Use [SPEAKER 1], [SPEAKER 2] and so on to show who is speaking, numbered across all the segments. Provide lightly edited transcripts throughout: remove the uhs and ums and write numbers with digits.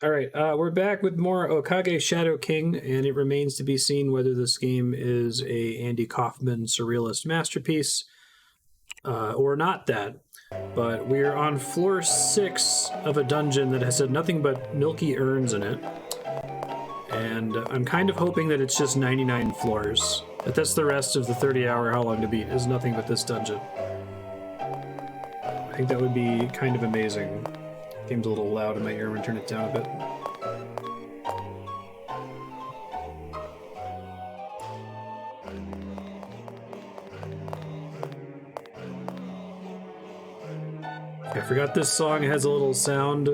[SPEAKER 1] All right, we're back with more Okage Shadow King, and it remains to be seen whether this game is a Andy Kaufman surrealist masterpiece or not that. But we're on floor 6 of a dungeon that has had nothing but milky urns in it. And I'm kind of hoping that it's just 99 floors. That's the rest of the 30-hour How Long to Beat is nothing but this dungeon. I think that would be kind of amazing. Game's a little loud in my ear. I'm gonna turn it down a bit. I forgot this song has a little sound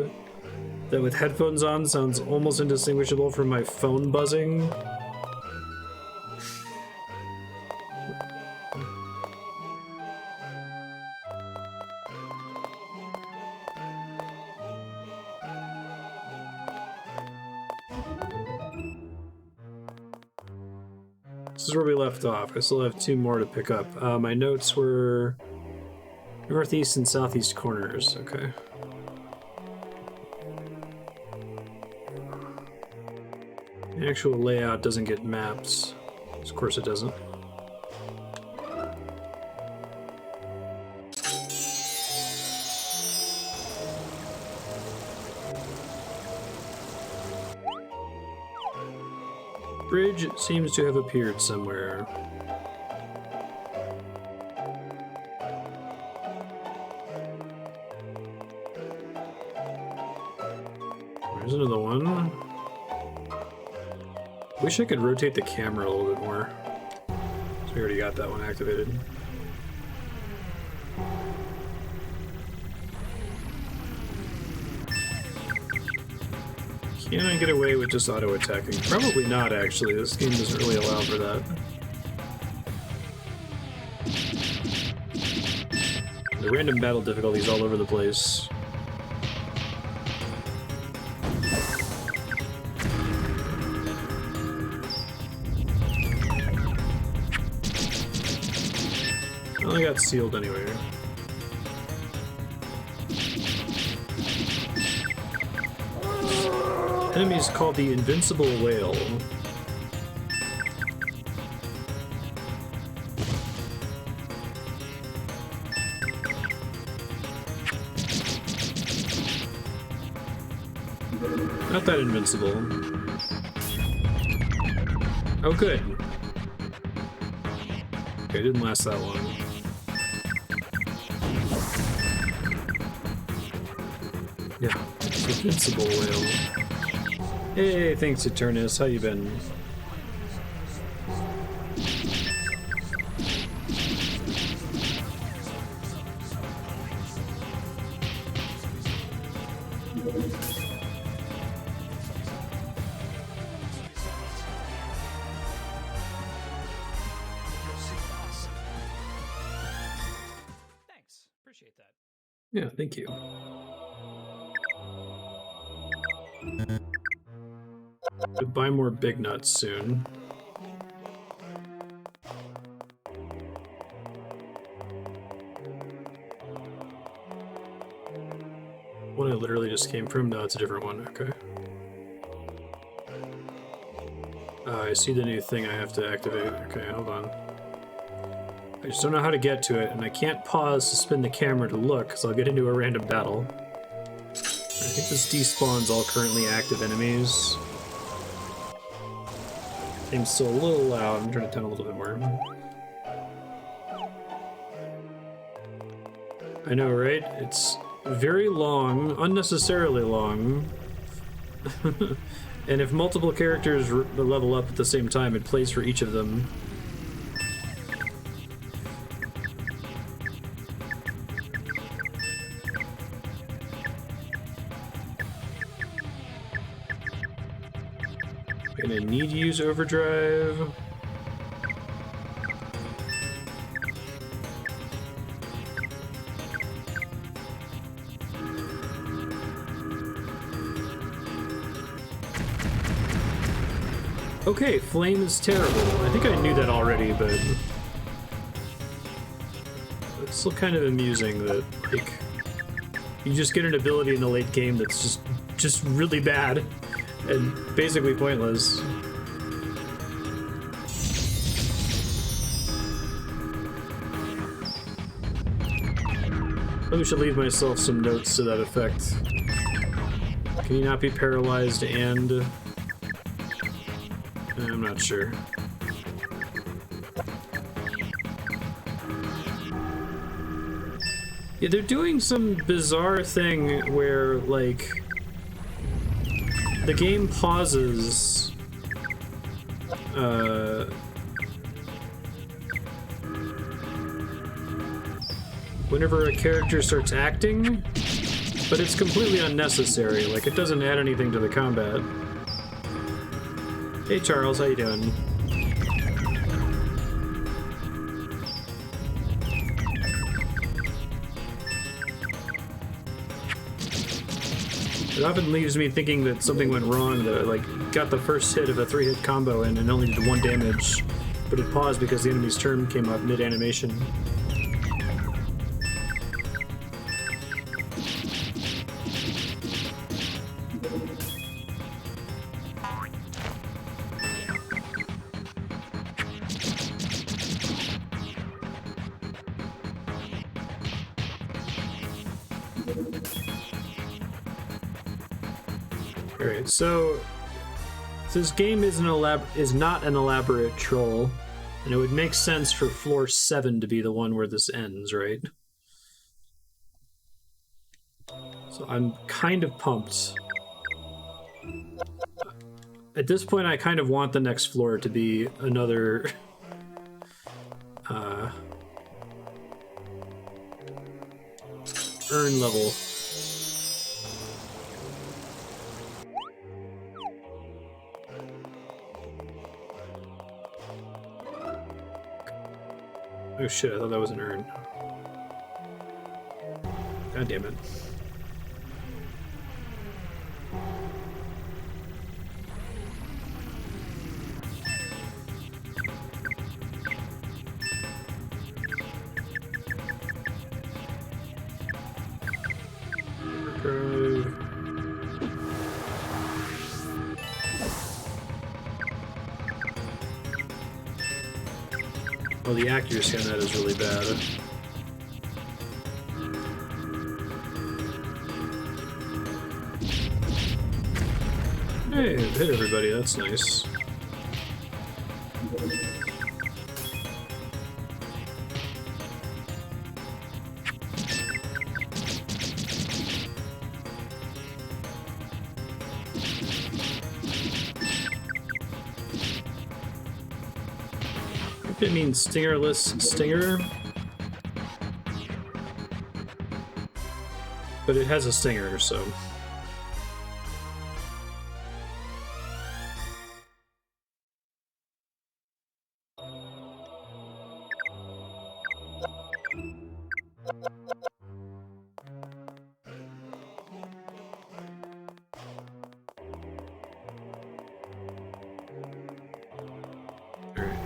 [SPEAKER 1] that with headphones on sounds almost indistinguishable from my phone buzzing. This is where we left off. I still have 2 more to pick up. My notes were northeast and southeast corners. Okay. The actual layout doesn't get mapped. Of course it doesn't. Bridge seems to have appeared somewhere. There's another one. Wish I could rotate the camera a little bit more. So we already got that one activated. Can I get away with just auto-attacking? Probably not, actually. This game doesn't really allow for that. The random battle difficulties all over the place. Well, I got sealed anyway. Enemy is called the Invincible Whale. Not that invincible. Oh, good. Okay, it didn't last that long. Yeah, Invincible Whale. Hey, thanks, Eternus. How you been?
[SPEAKER 2] Thanks. Appreciate that.
[SPEAKER 1] Yeah, thank you. To buy more big nuts soon. One I literally just came from? No, it's a different one. Okay. I see the new thing I have to activate. Okay, hold on. I just don't know how to get to it, and I can't pause to spin the camera to look, because I'll get into a random battle. I think this despawns all currently active enemies. Game's still a little loud. I'm turning it down a little bit more. I know, right? It's very long, unnecessarily long. And if multiple characters level up at the same time, it plays for each of them. Gonna need to use overdrive. Okay, flame is terrible. I think I knew that already, but it's still kind of amusing that, like, you just get an ability in the late game that's just just really bad and basically pointless. Maybe I should leave myself some notes to that effect. Can you not be paralyzed and... I'm not sure. Yeah, they're doing some bizarre thing where, like, the game pauses, whenever a character starts acting, but it's completely unnecessary. Like, it doesn't add anything to the combat. Hey Charles, how you doing? It often leaves me thinking that something went wrong, that I, like, got the first hit of a 3-hit combo in and only did 1 damage, but it paused because the enemy's turn came up mid-animation. Alright, so this game is not an elaborate troll, and it would make sense for floor 7 to be the one where this ends, right? So I'm kind of pumped. At this point, I kind of want the next floor to be another... urn level. Oh shit, I thought that was an urn. God damn it. Oh, the accuracy on that is really bad. Hey, it hit everybody, that's nice. It means stingerless stinger, but it has a stinger, so.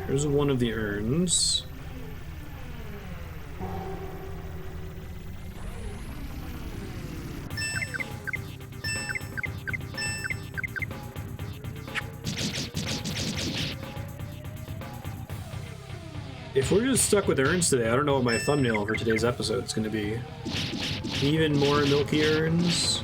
[SPEAKER 1] Here's one of the urns. If we're just stuck with urns today, I don't know what my thumbnail for today's episode is going to be. Even more milky urns.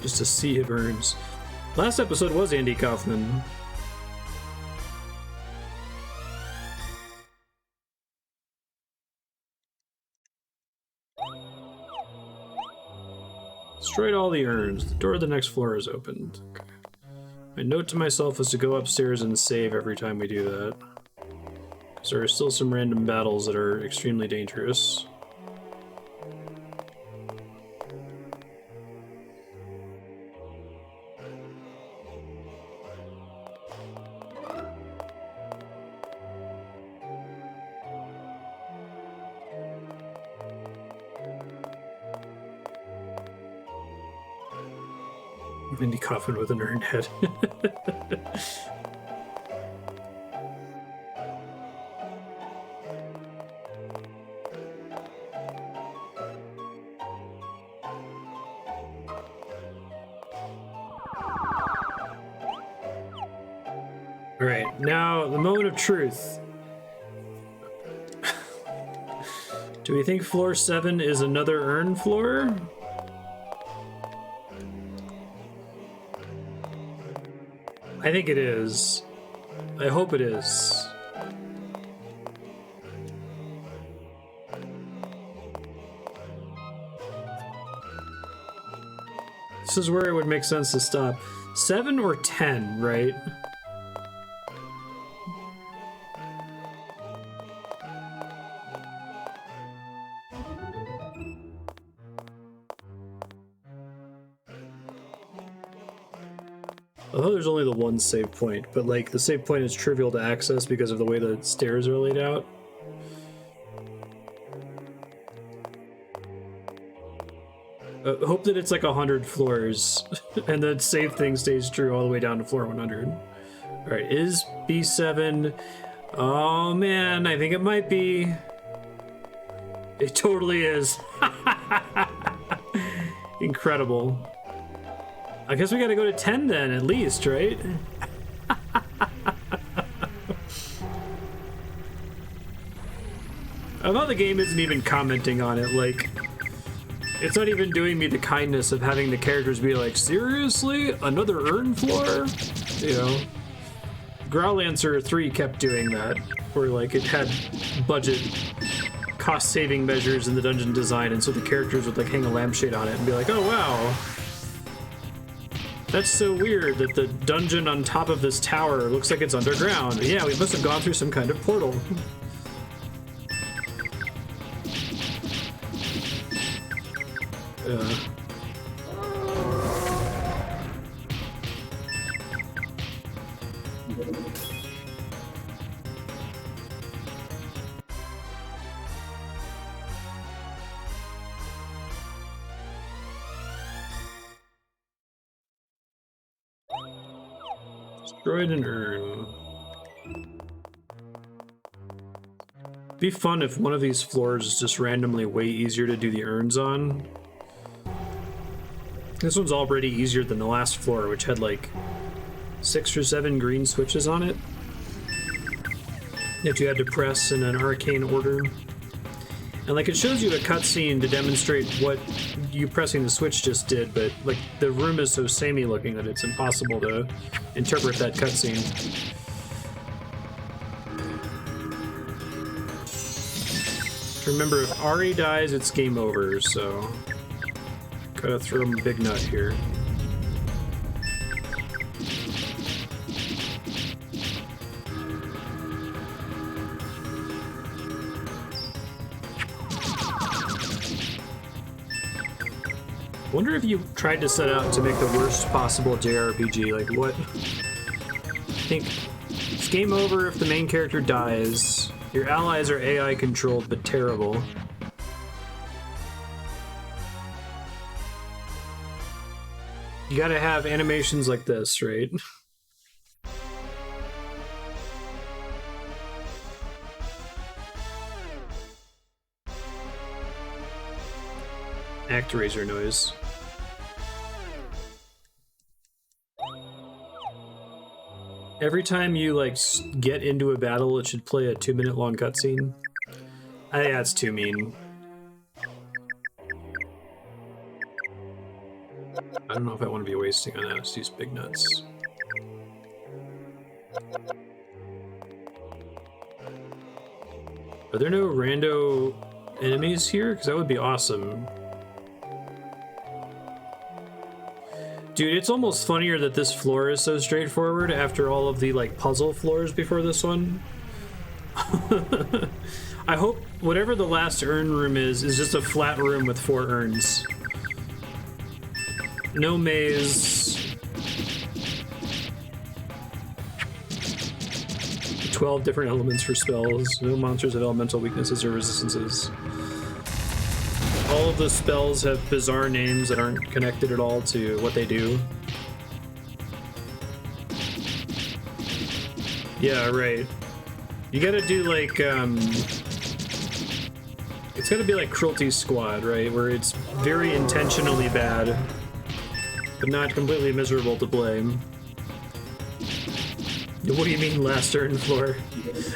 [SPEAKER 1] Just a sea of urns. Last episode was Andy Kaufman. Destroyed all the urns. The door to the next floor is opened. Okay. My note to myself is to go upstairs and save every time we do that. Because there are still some random battles that are extremely dangerous. Indie coffin with an urn head. All right, now the moment of truth. Do we think floor 7 is another urn floor? I think it is. I hope it is. This is where it would make sense to stop. 7 or 10, right? Although there's only the one save point, but like the save point is trivial to access because of the way the stairs are laid out. Hope that it's like 100 floors and the save thing stays true all the way down to floor 100. All right, is B7? Oh man, I think it might be. It totally is. Incredible. I guess we gotta go to 10 then, at least, right? I thought the game isn't even commenting on it, like... It's not even doing me the kindness of having the characters be like, seriously? Another urn floor? You know? Growlancer 3 kept doing that, where like it had budget cost-saving measures in the dungeon design, and so the characters would like hang a lampshade on it and be like, oh wow! That's so weird that the dungeon on top of this tower looks like it's underground. Yeah, we must have gone through some kind of portal. Destroyed an urn. Be fun if one of these floors is just randomly way easier to do the urns on. This one's already easier than the last floor, which had like 6 or 7 green switches on it that you had to press in an arcane order. And like it shows you a cutscene to demonstrate what you pressing the switch just did, but like the room is so samey looking that it's impossible to interpret that cutscene. Remember, if Ari dies, it's game over, so gotta throw him a big nut here. Wonder if you tried to set out to make the worst possible JRPG, like what? I think it's game over if the main character dies. Your allies are AI controlled but terrible. You gotta have animations like this, right? Actraiser noise. Every time you like get into a battle, it should play a 2-minute long cutscene. I think that's too mean. I don't know if I want to be wasting on that. Let's use big nuts. Are there no rando enemies here? Because that would be awesome. Dude, it's almost funnier that this floor is so straightforward after all of the, like, puzzle floors before this one. I hope whatever the last urn room is just a flat room with 4 urns. No maze. 12 different elements for spells. No monsters have elemental weaknesses or resistances. All of the spells have bizarre names that aren't connected at all to what they do. Yeah, right. You gotta do like, it's gotta be like Cruelty Squad, right? Where it's very intentionally bad, but not completely miserable to blame. What do you mean, last turn floor?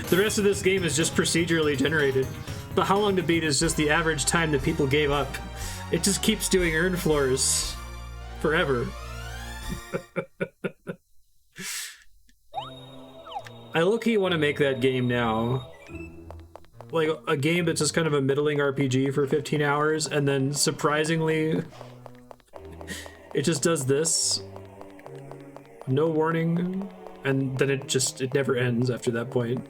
[SPEAKER 1] The rest of this game is just procedurally generated. But how long to beat is just the average time that people gave up. It just keeps doing earn floors forever. I low-key want to make that game now. Like, a game that's just kind of a middling RPG for 15 hours, and then surprisingly, it just does this. No warning, and then it never ends after that point.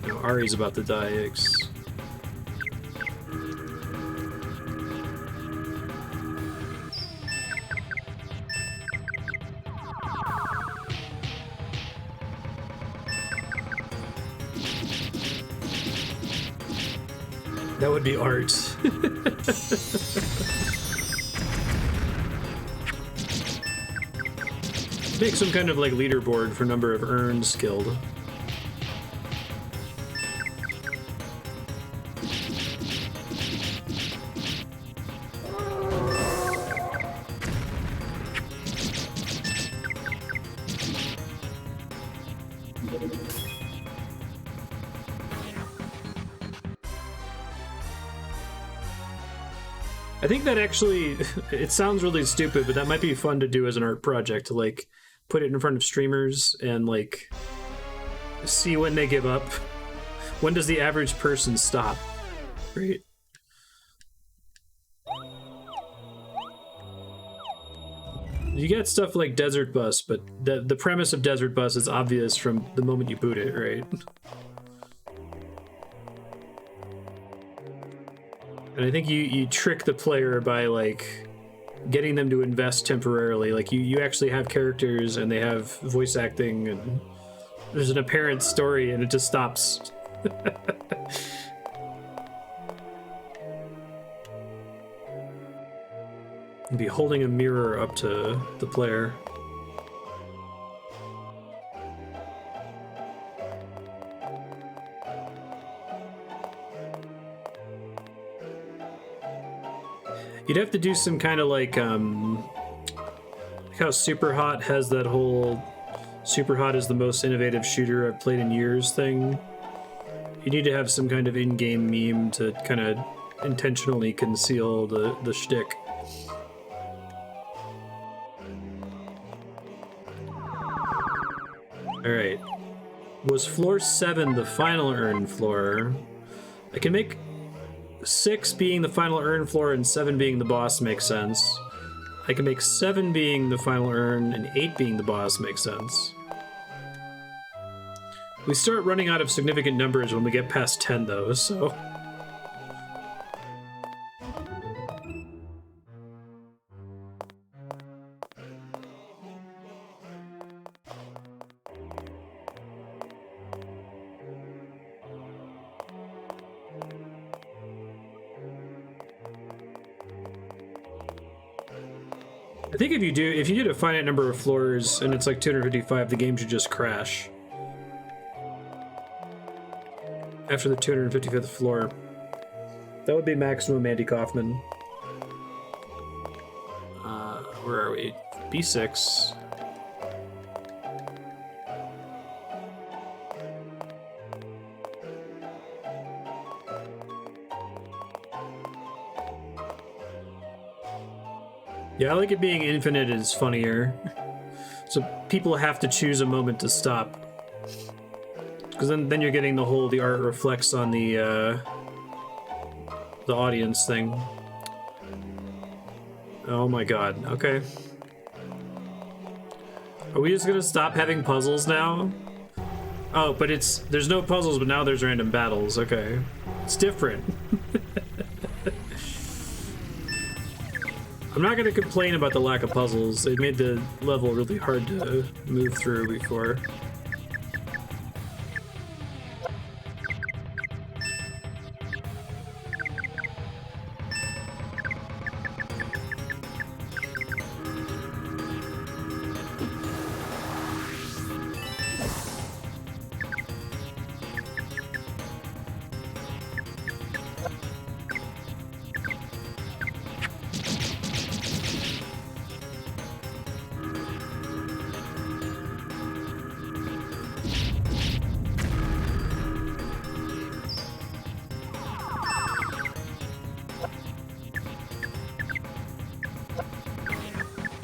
[SPEAKER 1] No, Ari's about to die, yikes. That would be art. Make some kind of like leaderboard for number of urns killed. I think that actually, it sounds really stupid, but that might be fun to do as an art project, to like put it in front of streamers and like see when they give up. When does the average person stop? Right? You get stuff like Desert Bus, but the premise of Desert Bus is obvious from the moment you boot it, right? And I think you trick the player by like getting them to invest temporarily. Like you actually have characters and they have voice acting and there's an apparent story and it just stops. And be holding a mirror up to the player. You'd have to do some kind of like how Super Hot has that whole Super Hot is the most innovative shooter I've played in years thing. You need to have some kind of in-game meme to kind of intentionally conceal the shtick. Alright. Was floor 7 the final urn floor? I can make 6 being the final urn floor and 7 being the boss makes sense. I can make 7 being the final urn and 8 being the boss makes sense. We start running out of significant numbers when we get past 10 though, so... I think if you did a finite number of floors and it's like 255, the game should just crash. After the 255th floor. That would be maximum Andy Kaufman. Where are we? B6. Yeah, I like it being infinite is funnier. So people have to choose a moment to stop. Because then you're getting the art reflects on the audience thing. Oh my god, okay. Are we just gonna stop having puzzles now? Oh, but there's no puzzles, but now there's random battles, okay. It's different. I'm not gonna complain about the lack of puzzles. It made the level really hard to move through before.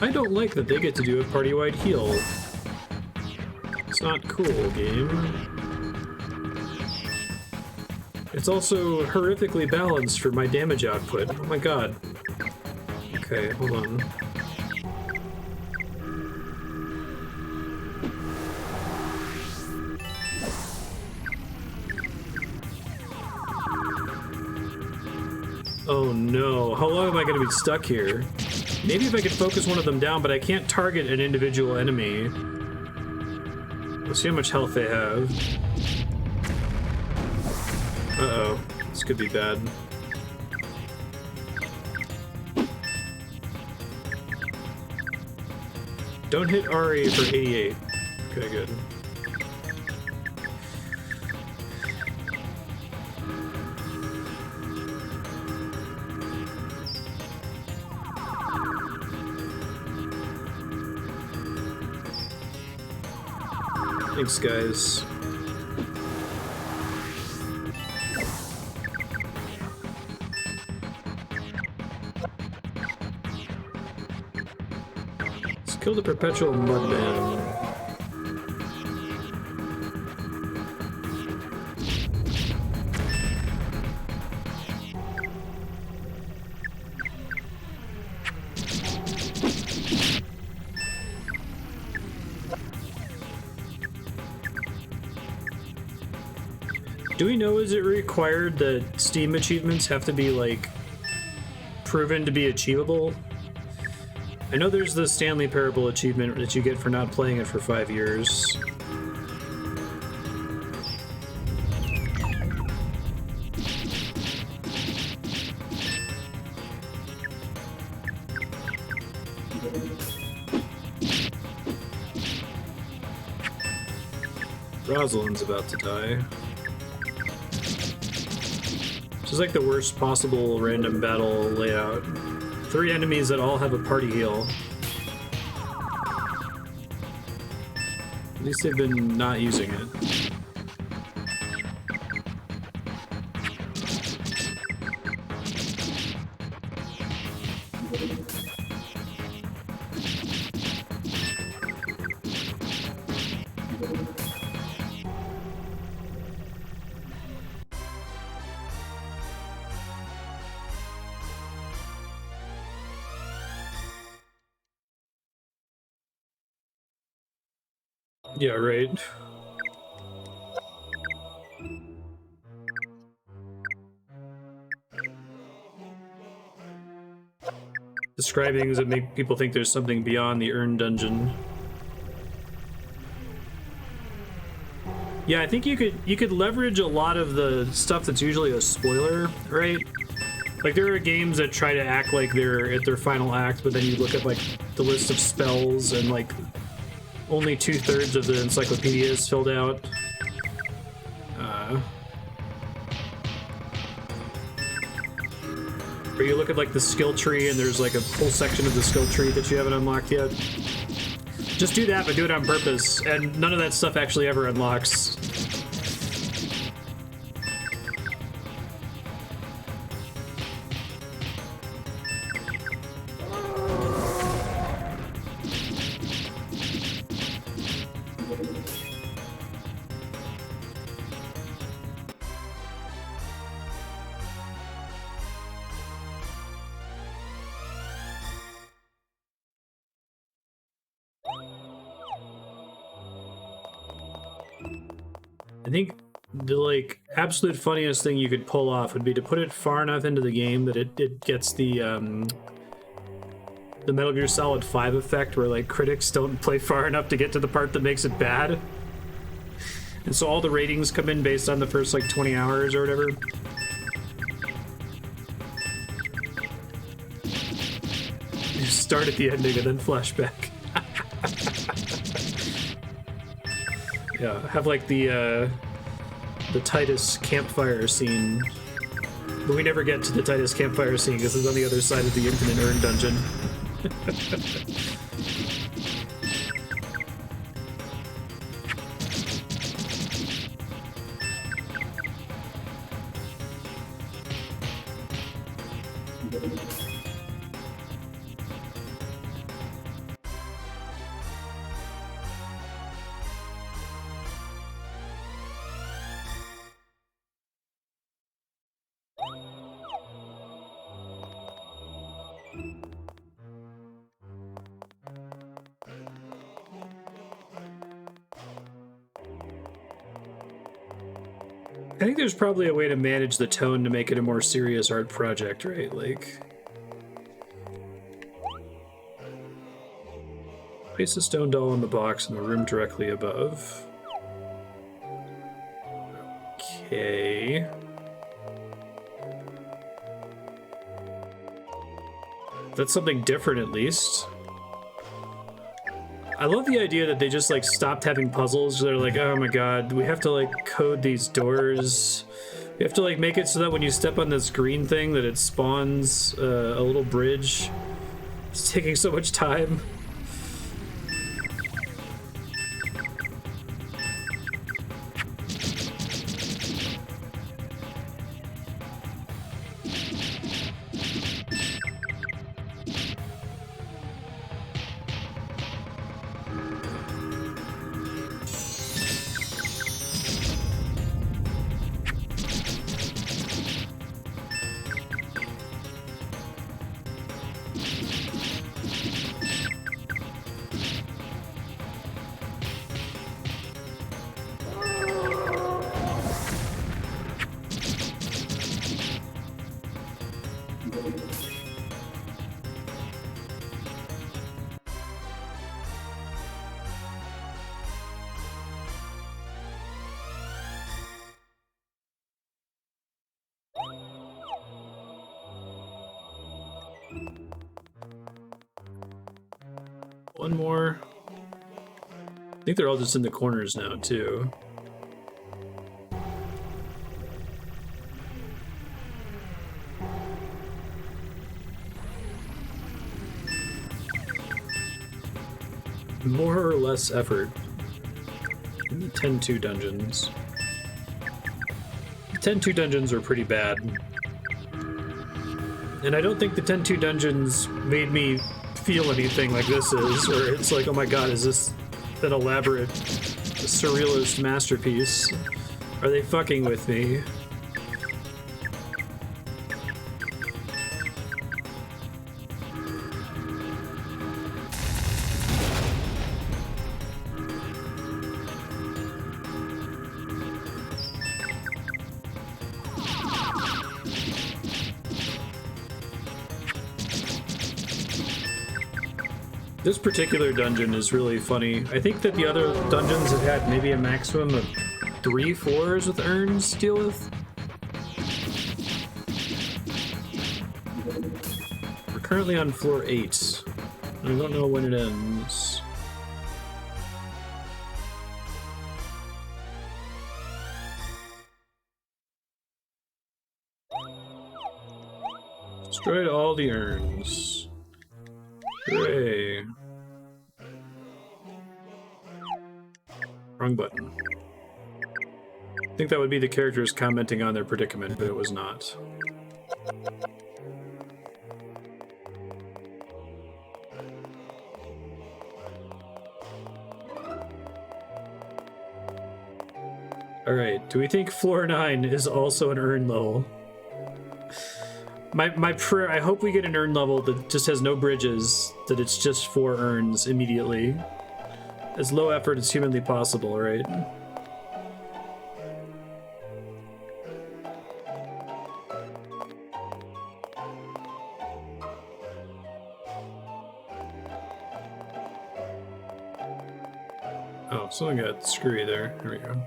[SPEAKER 1] I don't like that they get to do a party-wide heal. It's not cool, game. It's also horrifically balanced for my damage output. Oh my god. Okay, hold on. Oh no, how long am I gonna be stuck here? Maybe if I could focus one of them down, but I can't target an individual enemy. Let's see how much health they have. Uh-oh, this could be bad. Don't hit RE for 88. Okay, good. Thanks, guys. Let's kill the perpetual mudman. Do we know, is it required that Steam achievements have to be, like, proven to be achievable? I know there's the Stanley Parable achievement that you get for not playing it for 5 years. Rosalind's about to die. This is like the worst possible random battle layout. 3 enemies that all have a party heal. At least they've been not using it. Yeah, right. Describe things that make people think there's something beyond the Urn Dungeon. Yeah, I think you could leverage a lot of the stuff that's usually a spoiler, right? Like, there are games that try to act like they're at their final act, but then you look at, like, the list of spells and, like, only 2/3 of the encyclopedia is filled out. Or you look at, like, the skill tree and there's, like, a whole section of the skill tree that you haven't unlocked yet. Just do that, but do it on purpose, and none of that stuff actually ever unlocks. I think the, like, absolute funniest thing you could pull off would be to put it far enough into the game that it gets the Metal Gear Solid 5 effect where, like, critics don't play far enough to get to the part that makes it bad. And so all the ratings come in based on the first, like, 20 hours or whatever. You start at the ending and then flashback. Yeah, have, like, the Titus campfire scene. But we never get to the Titus campfire scene because it's on the other side of the Infinite Urn Dungeon. I think there's probably a way to manage the tone to make it a more serious art project, right? Like, place a stone doll in the box in the room directly above. Okay. That's something different, at least. I love the idea that they just, like, stopped having puzzles. They're like, oh my god, we have to, like, code these doors. We have to, like, make it so that when you step on this green thing that it spawns a little bridge. It's taking so much time. One more. I think they're all just in the corners now, too. More or less effort. In the 10-2 dungeons. The 10-2 dungeons are pretty bad. And I don't think the 10-2 dungeons made me feel anything like this is, where it's like, oh my god, is this an elaborate surrealist masterpiece? Are they fucking with me? This particular dungeon is really funny. I think that the other dungeons have had maybe a maximum of 3 floors with urns to deal with. We're currently on floor 8. I don't know when it ends. Destroyed all the urns. Hooray. Wrong button. I think that would be the characters commenting on their predicament, but it was not. Alright, do we think floor 9 is also an urn level? My prayer, I hope we get an urn level that just has no bridges, that it's just 4 urns immediately. As low effort as humanly possible, right? Oh, something got screwy there. There we go.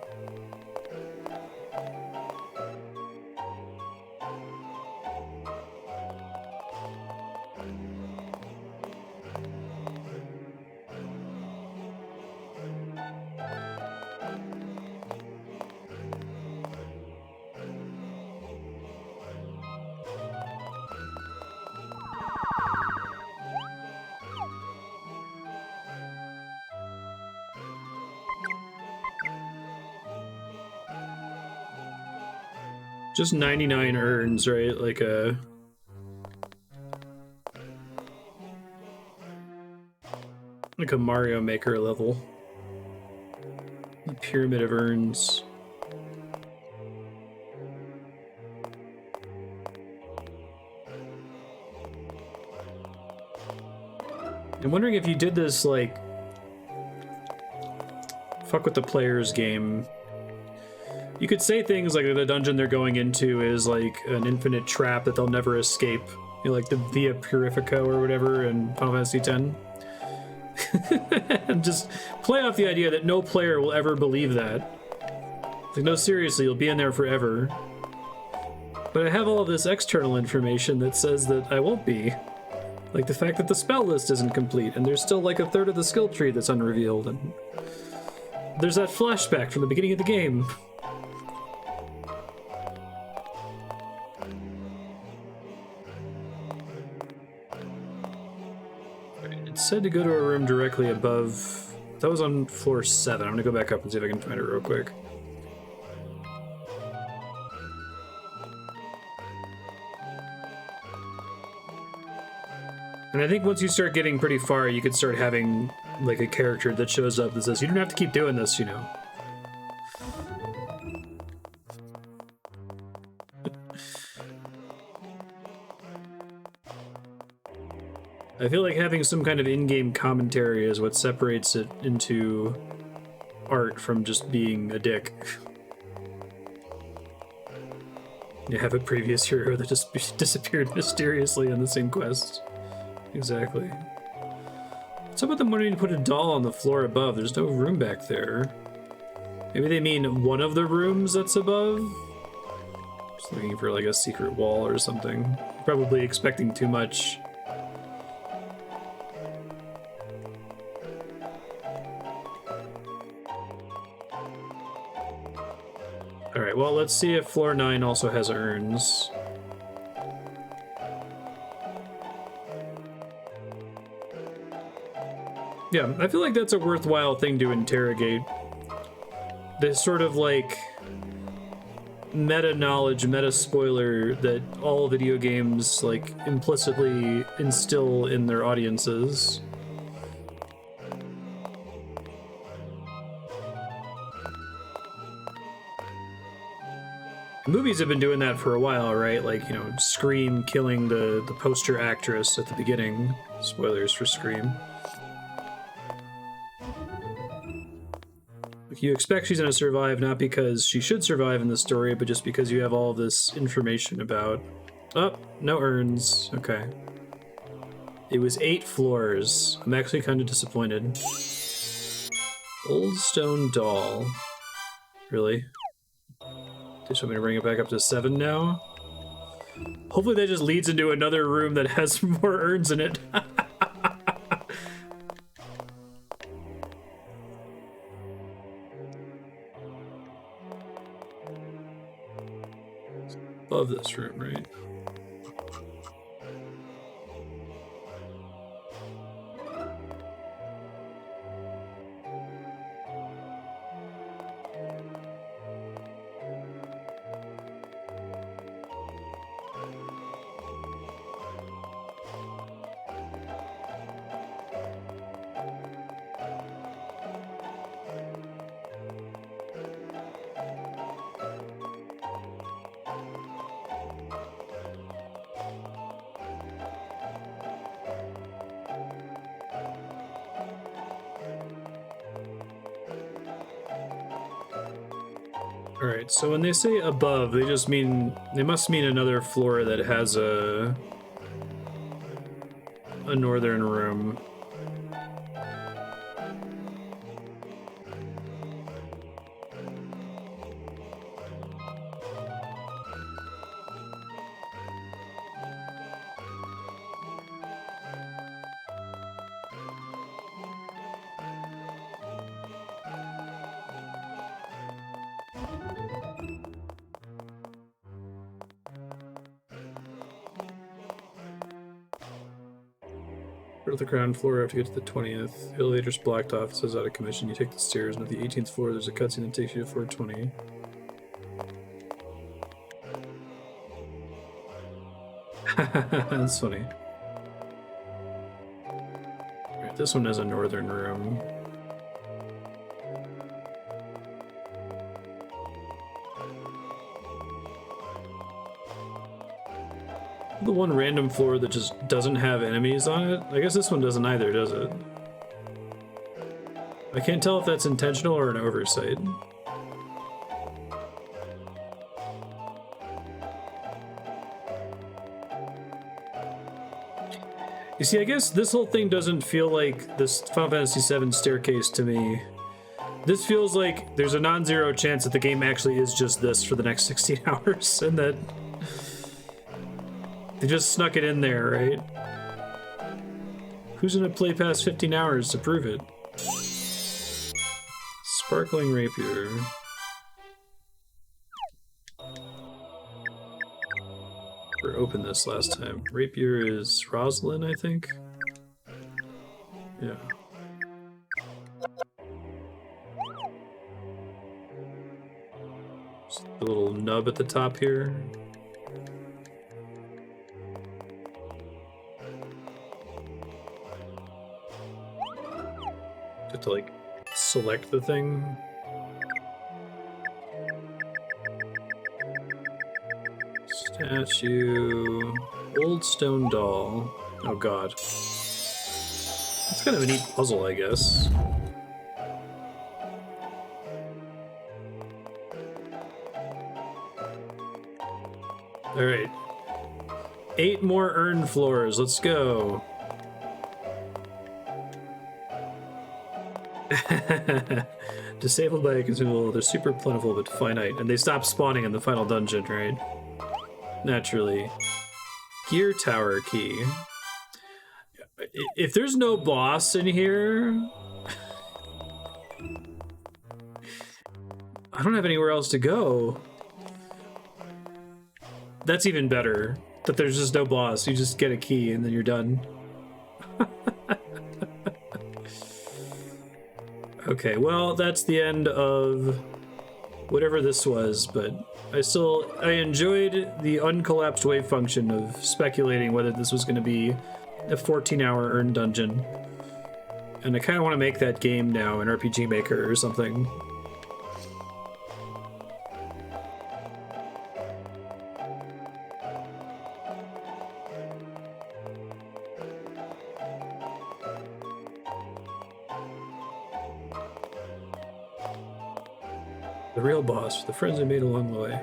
[SPEAKER 1] Just 99 urns, right? Like a Mario Maker level. A pyramid of urns. I'm wondering if you did this, like, fuck with the player's game. You could say things like the dungeon they're going into is like an infinite trap that they'll never escape. You know, like the Via Purifica or whatever in Final Fantasy X. And just play off the idea that no player will ever believe that. Like, no, seriously, you'll be in there forever. But I have all of this external information that says that I won't be. Like the fact that the spell list isn't complete, and there's still like a third of the skill tree that's unrevealed, and there's that flashback from the beginning of the game. It said to go to a room directly above. That was on floor 7. I'm gonna go back up and see if I can find it real quick. And I think once you start getting pretty far, you could start having like a character that shows up that says, you don't have to keep doing this, you know. I feel like having some kind of in-game commentary is what separates it into art from just being a dick. You have a previous hero that just disappeared mysteriously on the same quest. Exactly. What's up with them wanting to put a doll on the floor above? There's no room back there. Maybe they mean one of the rooms that's above? Just looking for like a secret wall or something. Probably expecting too much. Alright, well, let's see if floor 9 also has urns. Yeah, I feel like that's a worthwhile thing to interrogate. This sort of like meta knowledge, meta spoiler that all video games like implicitly instill in their audiences. Movies have been doing that for a while, right? Like, you know, Scream killing the poster actress at the beginning. Spoilers for Scream. You expect she's going to survive, not because she should survive in the story, but just because you have all this information about... Oh, no urns. Okay. It was 8 floors. I'm actually kind of disappointed. Old stone doll. Really? They just want me to bring it back up to 7 now? Hopefully that just leads into another room that has more urns in it. Love this room, right? Alright, so when they say above, they just mean... They must mean another floor that has a northern room. Go to the ground floor after you get to the 20th. Elevator's blocked off, it says out of commission. You take the stairs, and at the 18th floor, there's a cutscene that takes you to floor 20. That's funny. Alright, this one has a northern room. The one random floor that just doesn't have enemies on it? I guess this one doesn't either, does it? I can't tell if that's intentional or an oversight. You see, I guess this whole thing doesn't feel like this Final Fantasy VII staircase to me. This feels like there's a non-zero chance that the game actually is just this for the next 16 hours, and that they just snuck it in there, right? Who's gonna play past 15 hours to prove it? Sparkling Rapier. We opened this last time. Rapier is Rosalind, I think? Yeah. Just the little nub at the top here. Have to like select the thing. Statue. Old stone doll. Oh god. That's kind of a neat puzzle, I guess. Alright. 8 more urn floors. Let's go. Disabled by a consumable, they're super plentiful but finite, and they stop spawning in the final dungeon, right? Naturally. Gear tower key. If there's no boss in here, I don't have anywhere else to go. That's even better, that there's just no boss. You just get a key and then you're done. Okay, well, that's the end of whatever this was, but I enjoyed the uncollapsed wave function of speculating whether this was going to be a 14-hour earn dungeon. And I kind of want to make that game now in RPG Maker or something. The real boss, the friends I made along the way.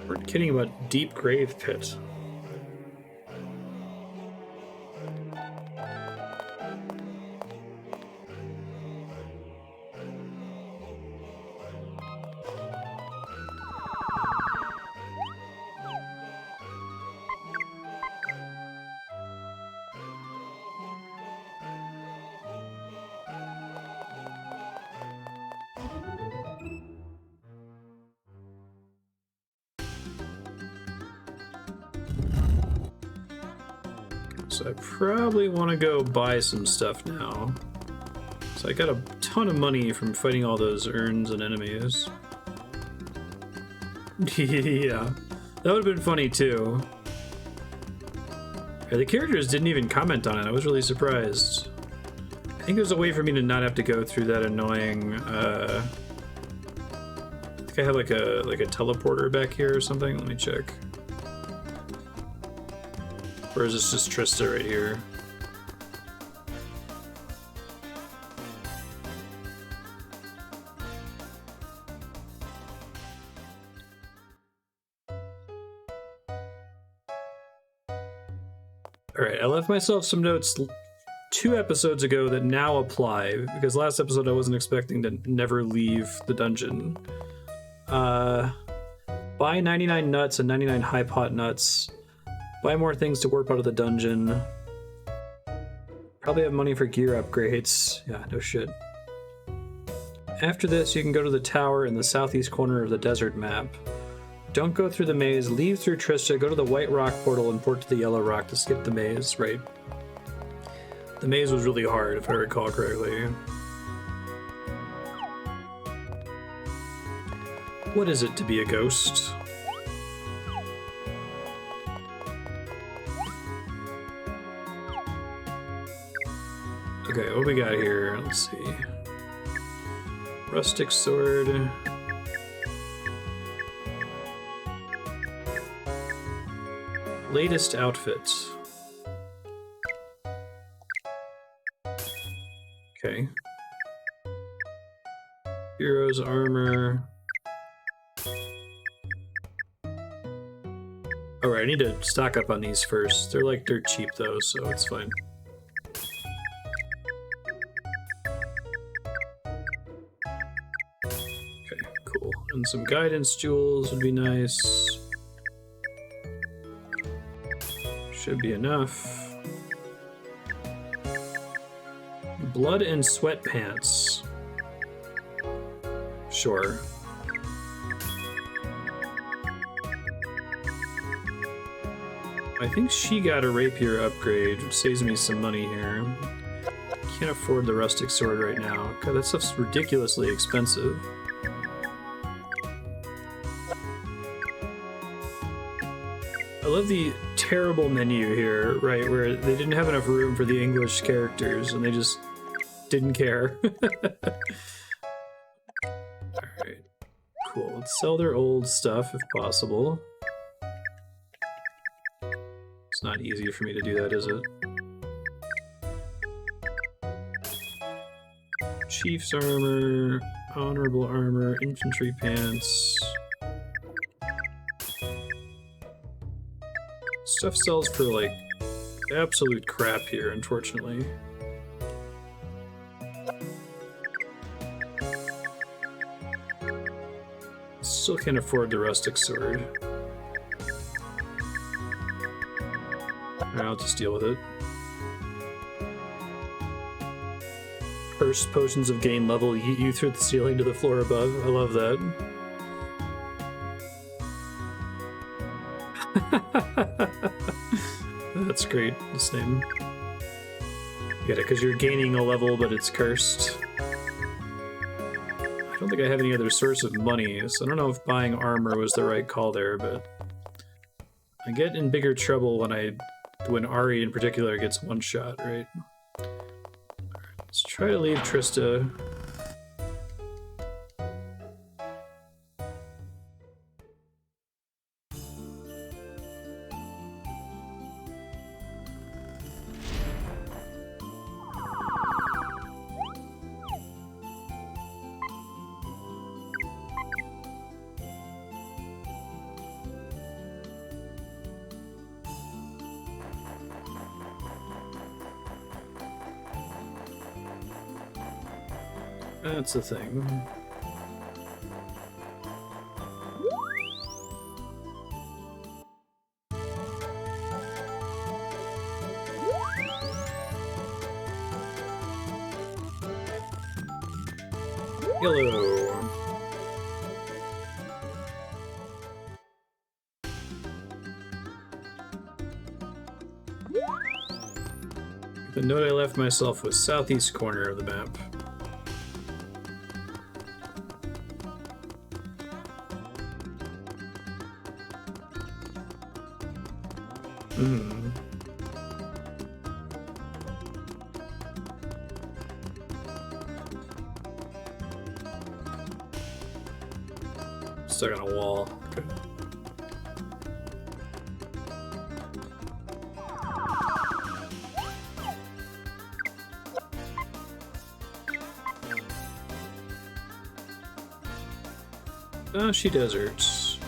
[SPEAKER 1] We're kidding about Deep Grave Pit. So I probably want to go buy some stuff now. So I got a ton of money from fighting all those urns and enemies. Yeah, that would have been funny too. Yeah, the characters didn't even comment on it. I was really surprised. I think there's a way for me to not have to go through that annoying. I think I have like a teleporter back here or something. Let me check. Or is this just Trista right here? Alright, I left myself some notes 2 episodes ago that now apply, because last episode I wasn't expecting to never leave the dungeon. Buy 99 nuts and 99 high pot nuts. Buy more things to warp out of the dungeon. Probably have money for gear upgrades. Yeah, no shit. After this, you can go to the tower in the southeast corner of the desert map. Don't go through the maze, leave through Trista, go to the White Rock portal and port to the Yellow Rock to skip the maze, right? The maze was really hard, if I recall correctly. What is it to be a ghost? Okay, what we got here? Let's see. Rustic sword. Latest outfit. Okay. Hero's armor. Alright, I need to stock up on these first. They're dirt cheap though, so it's fine. Okay, cool. And some guidance jewels would be nice. Should be enough. Blood and sweatpants. Sure. I think she got a rapier upgrade, which saves me some money here. Can't afford the rustic sword right now. God, that stuff's ridiculously expensive. I love the terrible menu here, right, where they didn't have enough room for the English characters, and they just didn't care. Alright, cool. Let's sell their old stuff if possible. It's not easy for me to do that, is it? Chief's armor, honorable armor, infantry pants. Stuff sells for like absolute crap here, unfortunately. Still can't afford the rustic sword. I'll just deal with it. First potions of gain level yeet you through the ceiling to the floor above. I love that. That's great, this name. You get it, because you're gaining a level, but it's cursed. I don't think I have any other source of money, so I don't know if buying armor was the right call there, but I get in bigger trouble when Ari in particular gets one shot, right? Let's try to leave Trista. That's the thing. Hello. The note I left myself was southeast corner of the map. Stuck on a wall. Okay. She deserts.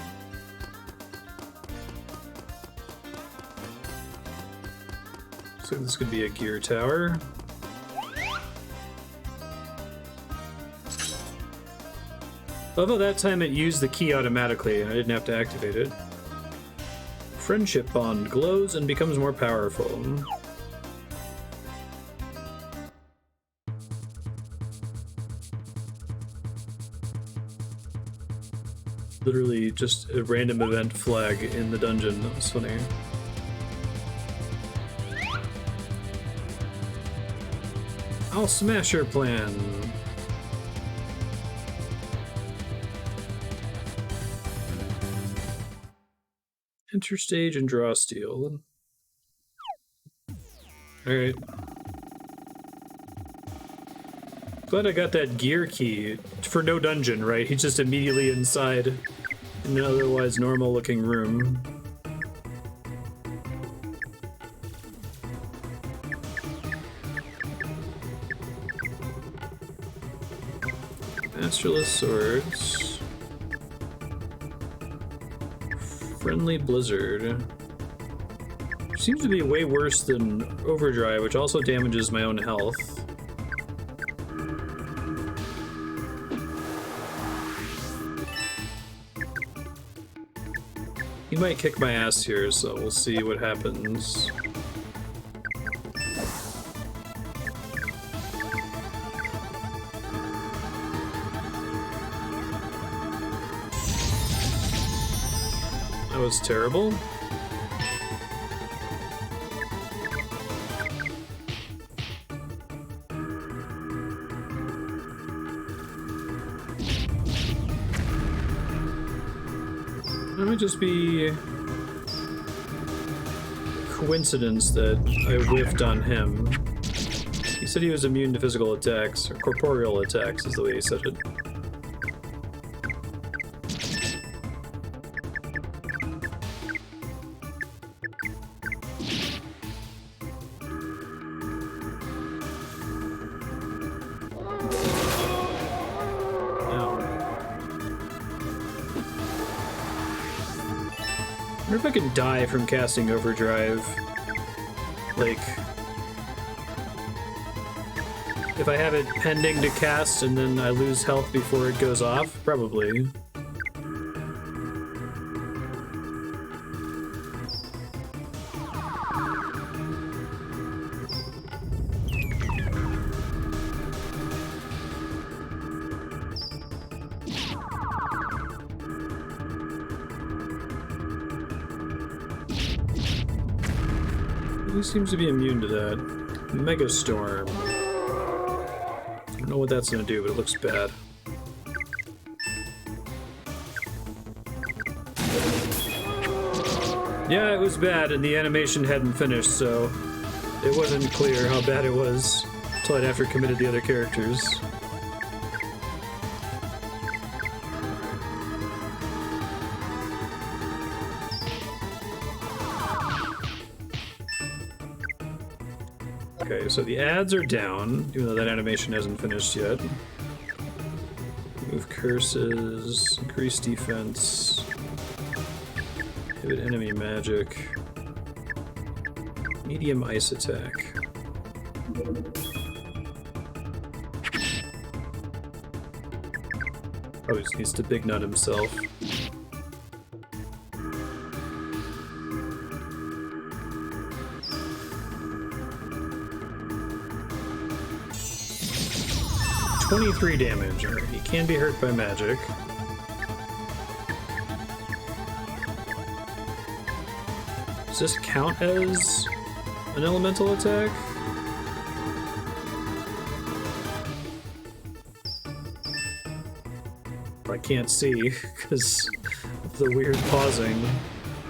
[SPEAKER 1] So this could be a gear tower. Although that time it used the key automatically and I didn't have to activate it. Friendship bond glows and becomes more powerful. Literally just a random event flag in the dungeon. That was funny. I'll smash your plan. Enter stage and draw steel. Alright. Glad I got that gear key for no dungeon, right? He's just immediately inside in an otherwise normal looking room. Masterless swords. Friendly Blizzard. Seems to be way worse than Overdrive, which also damages my own health. He might kick my ass here, so we'll see what happens. That was terrible. It might just be a coincidence that I whiffed on him. He said he was immune to physical attacks, or corporeal attacks is the way he said it. I wonder if I can die from casting Overdrive. Like, if I have it pending to cast and then I lose health before it goes off? Probably. He seems to be immune to that. Mega Storm. I don't know what that's gonna do, but it looks bad. Yeah, it was bad, and the animation hadn't finished, so it wasn't clear how bad it was until I'd after committed the other characters. Okay, so the ads are down, even though that animation hasn't finished yet. Remove curses, increase defense, inhibit enemy magic, medium ice attack. Oh, he just needs to big nut himself. $23 damage. Alright, he can be hurt by magic. Does this count as an elemental attack? I can't see because of the weird pausing.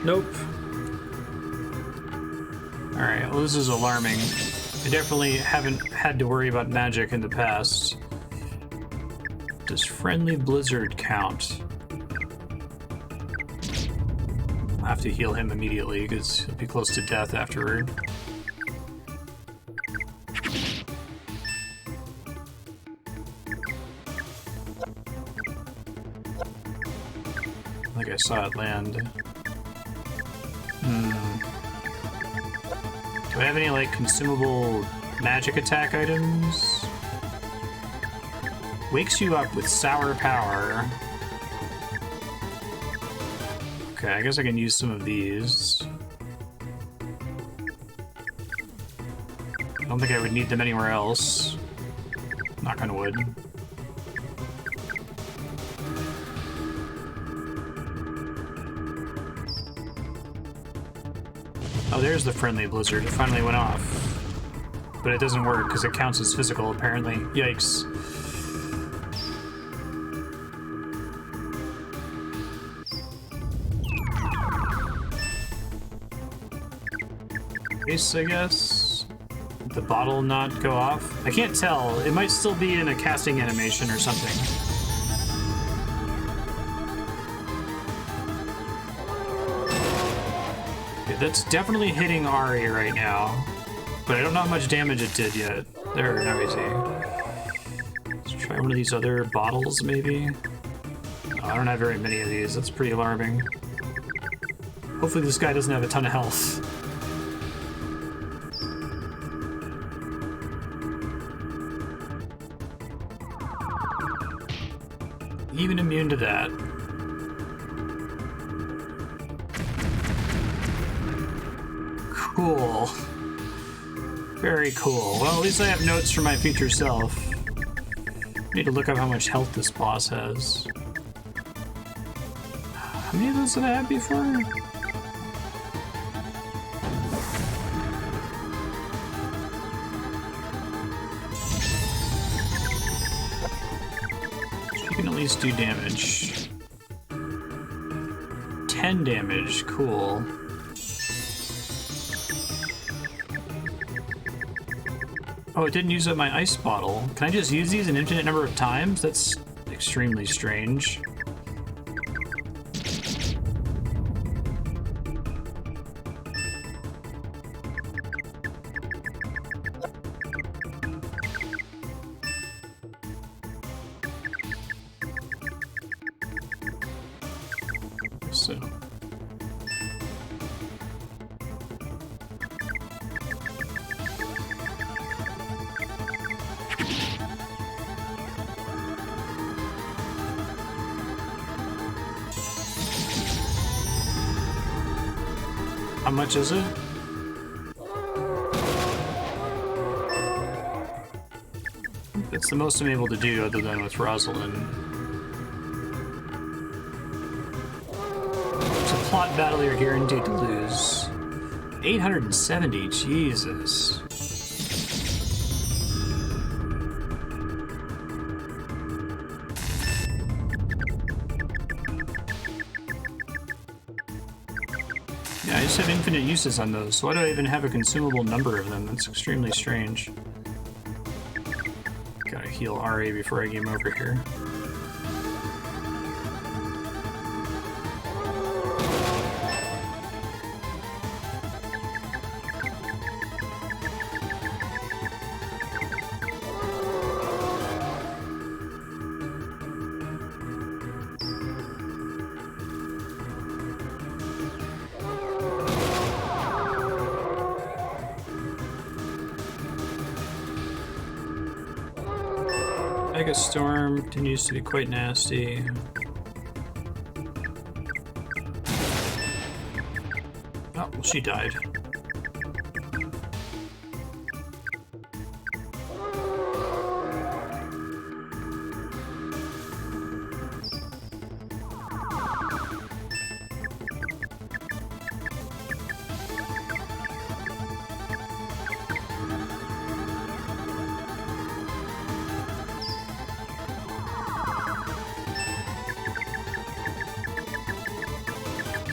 [SPEAKER 1] Nope. Alright, well this is alarming. I definitely haven't had to worry about magic in the past. Does Friendly Blizzard count? I'll have to heal him immediately because he'll be close to death afterward. I think I saw it land. Do I have any, like, consumable magic attack items? Wakes you up with sour power. Okay, I guess I can use some of these. I don't think I would need them anywhere else. Knock on wood. Oh, there's the Friendly Blizzard. It finally went off. But it doesn't work because it counts as physical, apparently. Yikes. I guess. The bottle not go off. I can't tell. It might still be in a casting animation or something. Okay, that's definitely hitting Ari right now, but I don't know how much damage it did yet. There, now we see. Let's Try one of these other bottles, maybe? Oh, I don't have very many of these. That's pretty alarming. Hopefully this guy doesn't have a ton of health. Even immune to that. Cool. Very cool. Well, at least I have notes for my future self. Need to look up how much health this boss has. How many of those did I have before? You can at least do damage. 10 damage, cool. Oh, it didn't use up my ice bottle. Can I just use these an infinite number of times? That's extremely strange. So... How much is it? It's the most I'm able to do other than with Rosalind. It's a plot battle you're guaranteed to lose. 870, Jesus. Yeah, I just have infinite uses on those, so why do I even have a consumable number of them? That's extremely strange. Gotta heal RA before I game over here. Mega Storm continues to be quite nasty. Oh, well, she died.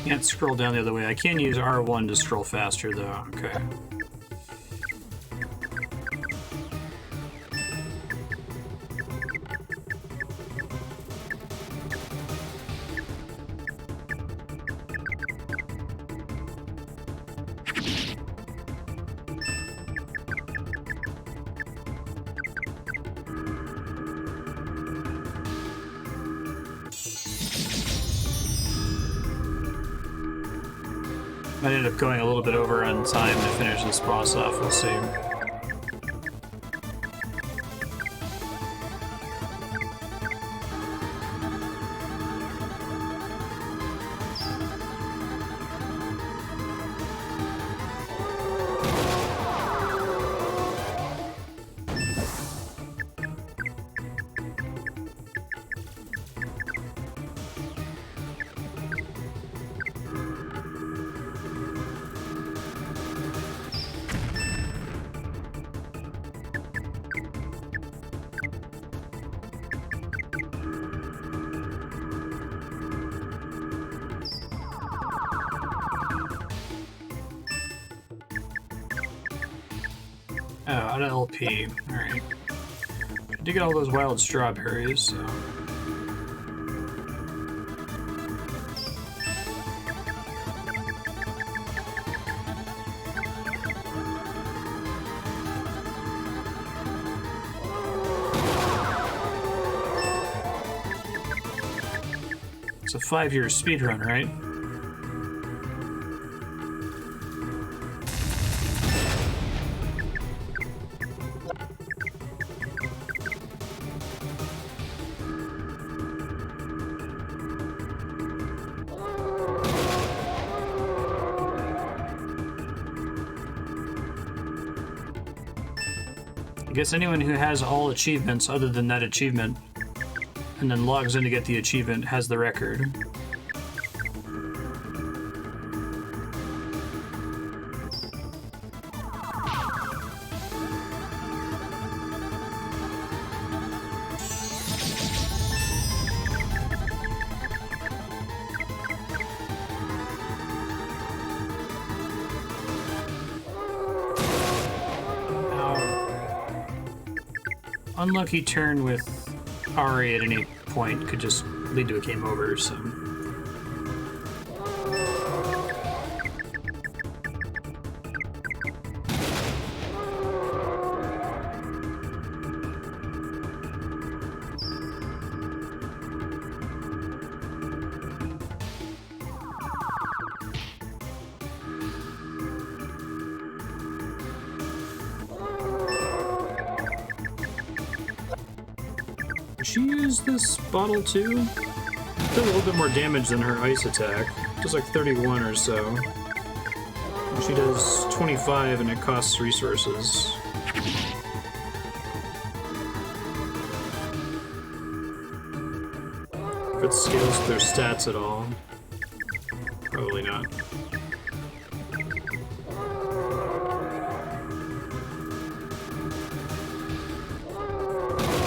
[SPEAKER 1] Can't scroll down the other way. I can use R1 to scroll faster, though. Okay. I ended up going a little bit over on time to finish this boss off, we'll see. Oh, out of LP. Alright. I did get all those wild strawberries, so... It's a 5-year speedrun, right? I guess anyone who has all achievements other than that achievement and then logs in to get the achievement has the record. Unlucky turn with Ari at any point could just lead to a game over, so... Did she use this bottle too? Does a little bit more damage than her ice attack. Does like 31 or so. And she does 25 and it costs resources. If it scales with their stats at all. Probably not.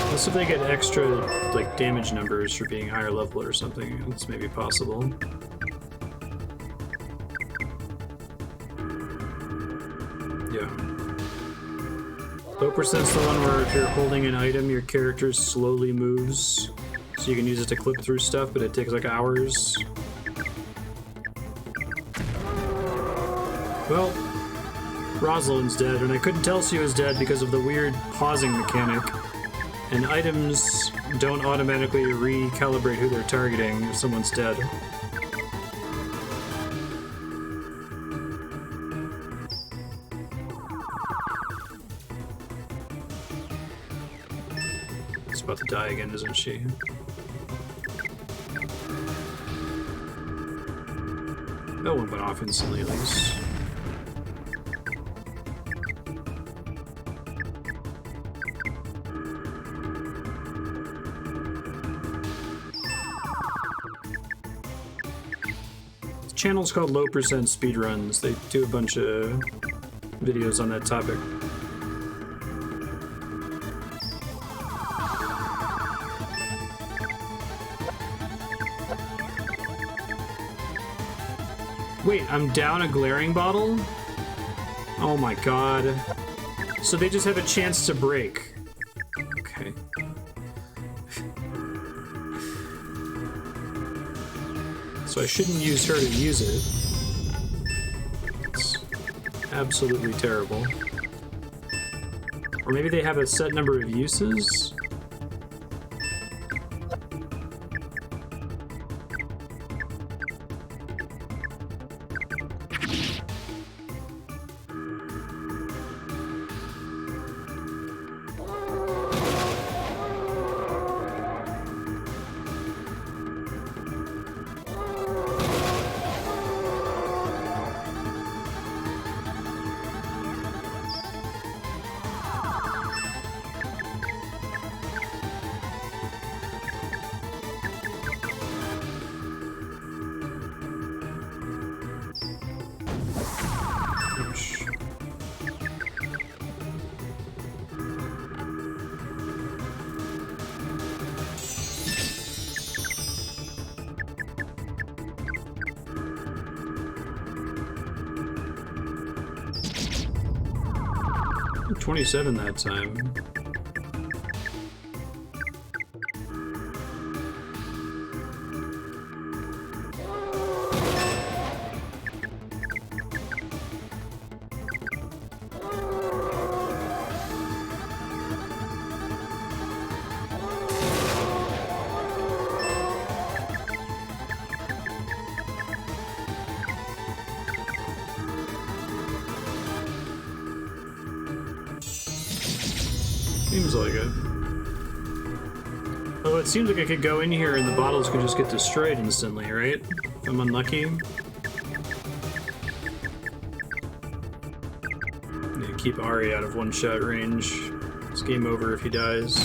[SPEAKER 1] Unless if they get extra, like, damage numbers for being higher level or something, it's maybe possible. Yeah. Low percent's the one where if you're holding an item, your character slowly moves, so you can use it to clip through stuff, but it takes like hours. Well, Rosalind's dead, and I couldn't tell she was dead because of the weird pausing mechanic. And items don't automatically recalibrate who they're targeting if someone's dead. She's about to die again, isn't she? That one went off instantly, at least. The channel's called Low Percent Speedruns. They do a bunch of videos on that topic. Wait, I'm down a glaring bottle? Oh my god. So they just have a chance to break. Okay. So I shouldn't use her to use it. It's absolutely terrible. Or maybe they have a set number of uses? I'm 27 that time. Seems like it. Oh, it seems like I could go in here and the bottles could just get destroyed instantly, right? If I'm unlucky. Need to keep Ari out of one-shot range. It's game over if he dies.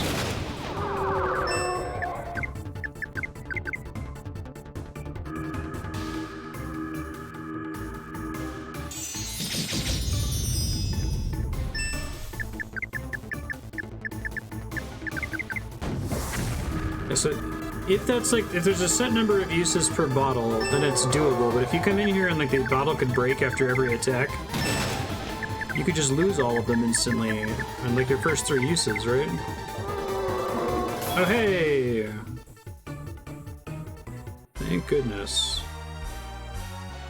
[SPEAKER 1] So if that's like, if there's a set number of uses per bottle, then it's doable. But if you come in here and like the bottle could break after every attack, you could just lose all of them instantly on like your first 3 uses, right? Oh, hey! Thank goodness.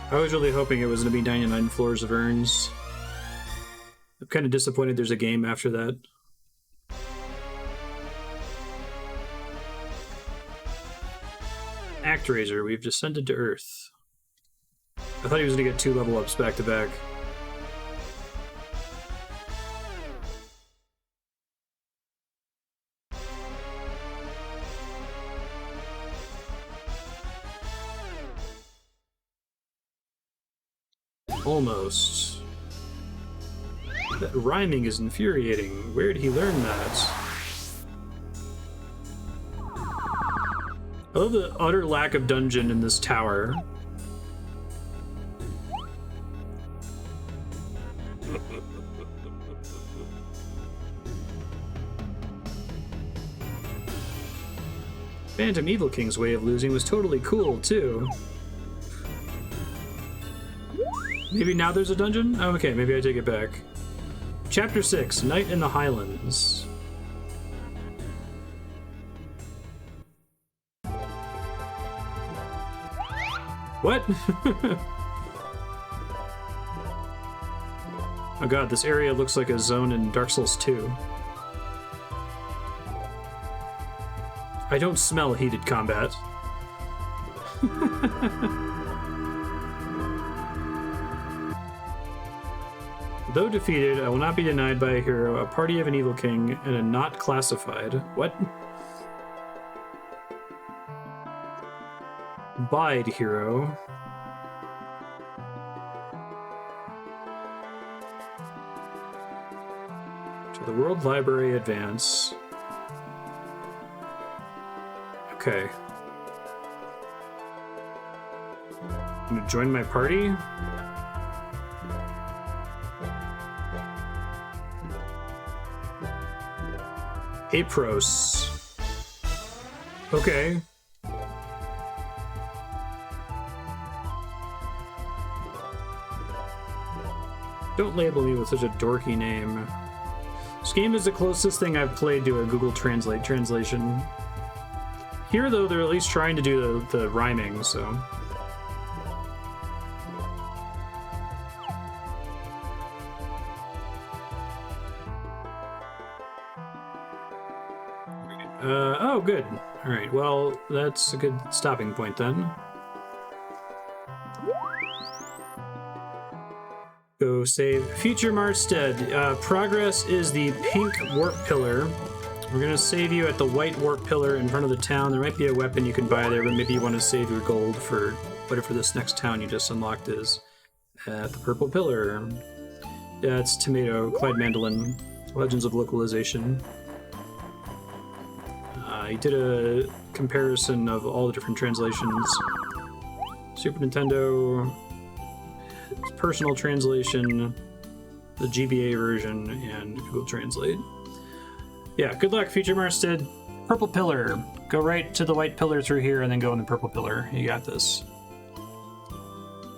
[SPEAKER 1] I was really hoping it was going to be 99 floors of urns. I'm kind of disappointed there's a game after that. Actraiser, we've descended to Earth. I thought he was going to get 2 level ups back to back. Almost. That rhyming is infuriating. Where did he learn that? I love the utter lack of dungeon in this tower. Phantom Evil King's way of losing was totally cool, too. Maybe now there's a dungeon? Oh, okay, maybe I take it back. Chapter 6, Night in the Highlands. What? Oh god, this area looks like a zone in Dark Souls 2. I don't smell heated combat. Though defeated, I will not be denied by a hero, a party of an evil king, and a not classified. What? Bide, hero. To the World Library advance. Okay. I'm gonna join my party? Apros. Okay. Don't label me with such a dorky name. This game is the closest thing I've played to a Google Translate translation. Here, though, they're at least trying to do the rhyming, so... oh, good. Alright, well, that's a good stopping point, then. Go save Future Marstead. Progress is the pink warp pillar. We're gonna save you at the white warp pillar in front of the town. There might be a weapon you can buy there, but maybe you want to save your gold for whatever this next town you just unlocked is. At the purple pillar. That's Tomato, Clyde Mandolin, Legends of Localization. He did a comparison of all the different translations. Super Nintendo, personal translation, the GBA version, and Google Translate. Yeah, good luck, Future Marstead. Purple pillar. Go right to the white pillar through here and then go in the purple pillar. You got this.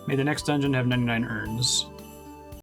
[SPEAKER 1] May the next dungeon have 99 urns.